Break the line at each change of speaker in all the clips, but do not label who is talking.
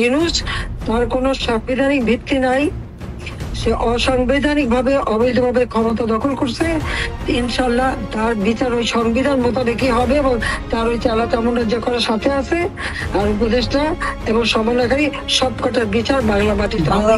ইউনূস তার কোনো সাংবিধানিক ভিত্তি নাই, সে অসাংবিধানিক ভাবে অবৈধভাবে ক্ষমতা দখল করছে। ইনশাল্লাহ তার বিচার ওই সংবিধান মোতাবেকই হবে এবং তার ওই চালা চামুন্ডা যে করার সাথে আছে আর উপদেষ্টা এবং সমন্বয়কারী সবকটার বিচার বাংলা মাটিতে হবে।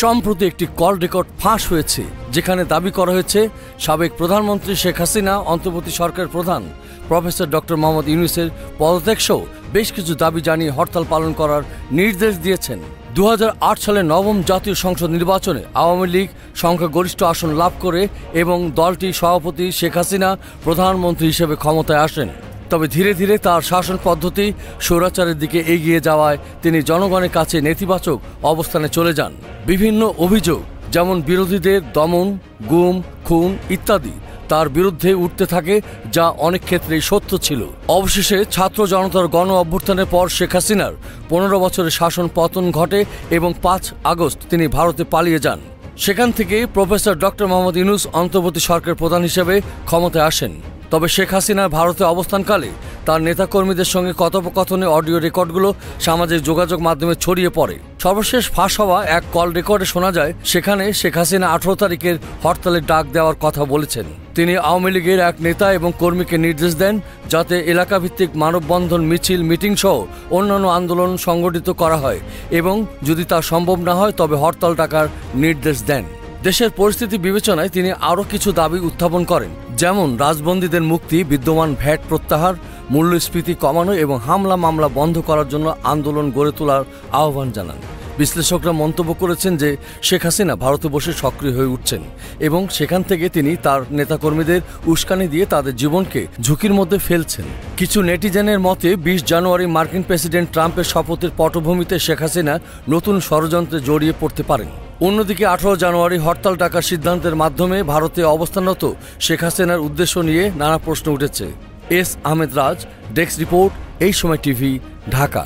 সম্প্রতি একটি কল রেকর্ড ফাঁস হয়েছে, যেখানে দাবি করা হয়েছে সাবেক প্রধানমন্ত্রী শেখ হাসিনা অন্তর্বর্তী সরকারের প্রধান প্রফেসর ডক্টর মোহাম্মদ ইউনূসের পদত্যাগ সহ বেশ কিছু দাবি জানিয়ে হরতাল পালন করার নির্দেশ দিয়েছেন। 2008 সালে নবম জাতীয় সংসদ নির্বাচনে আওয়ামী লীগ সংখ্যাগরিষ্ঠ আসন লাভ করে এবং দলটির সভাপতি শেখ হাসিনা প্রধানমন্ত্রী হিসেবে ক্ষমতায় আসেন। তবে ধীরে ধীরে তার শাসন পদ্ধতি স্বৈরাচারের দিকে এগিয়ে যাওয়ায় তিনি জনগণের কাছে নেতিবাচক অবস্থানে চলে যান। বিভিন্ন অভিযোগ যেমন বিরোধীদের দমন, গুম, খুন ইত্যাদি তার বিরুদ্ধে উঠতে থাকে, যা অনেক ক্ষেত্রেই সত্য ছিল। অবশেষে ছাত্র জনতার গণ অভ্যুত্থানের পর শেখ হাসিনার 15 বছরের শাসন পতন ঘটে এবং 5 আগস্ট তিনি ভারতে পালিয়ে যান। সেখান থেকে প্রফেসর ডক্টর মোহাম্মদ ইউনূস অন্তর্বর্তী সরকার প্রধান হিসেবে ক্ষমতায় আসেন। তবে শেখ হাসিনার ভারতে অবস্থানকালে তার নেতাকর্মীদের সঙ্গে কথোপকথনে অডিও রেকর্ডগুলো সামাজিক যোগাযোগ মাধ্যমে ছড়িয়ে পড়ে। সর্বশেষ ফাঁস হওয়া এক কল রেকর্ডে শোনা যায় সেখানে শেখ হাসিনা 18 তারিখের হরতালের ডাক দেওয়ার কথা বলেছেন। তিনি আওয়ামী লীগের এক নেতা এবং কর্মীকে নির্দেশ দেন যাতে এলাকাভিত্তিক মানববন্ধন, মিছিল, মিটিং সহ অন্যান্য আন্দোলন সংগঠিত করা হয় এবং যদি তা সম্ভব না হয় তবে হরতাল ডাকার নির্দেশ দেন। দেশের পরিস্থিতি বিবেচনায় তিনি আরও কিছু দাবি উত্থাপন করেন, যেমন রাজবন্দীদের মুক্তি, বিদ্যমান ভ্যাট প্রত্যাহার, মূল্যস্ফীতি কমানো এবং হামলা মামলা বন্ধ করার জন্য আন্দোলন গড়ে তোলার আহ্বান জানান। বিশ্লেষকরা মন্তব্য করেছেন যে শেখ হাসিনা ভারতে বসে সক্রিয় হয়ে উঠছেন এবং সেখান থেকে তিনি তার নেতাকর্মীদের উস্কানি দিয়ে তাদের জীবনকে ঝুঁকির মধ্যে ফেলছেন। কিছু নেটিজেনের মতে 20 জানুয়ারি মার্কিন প্রেসিডেন্ট ট্রাম্পের শপথের পটভূমিতে শেখ হাসিনা নতুন ষড়যন্ত্রে জড়িয়ে পড়তে পারেন। অন্যদিকে 18 জানুয়ারি হরতাল ডাকার সিদ্ধান্তের মাধ্যমে ভারতে অবস্থানরত শেখ হাসিনার উদ্দেশ্য নিয়ে নানা প্রশ্ন উঠেছে। এস আহমেদ রাজ, ডেস্ক রিপোর্ট, এই সময় টিভি, ঢাকা।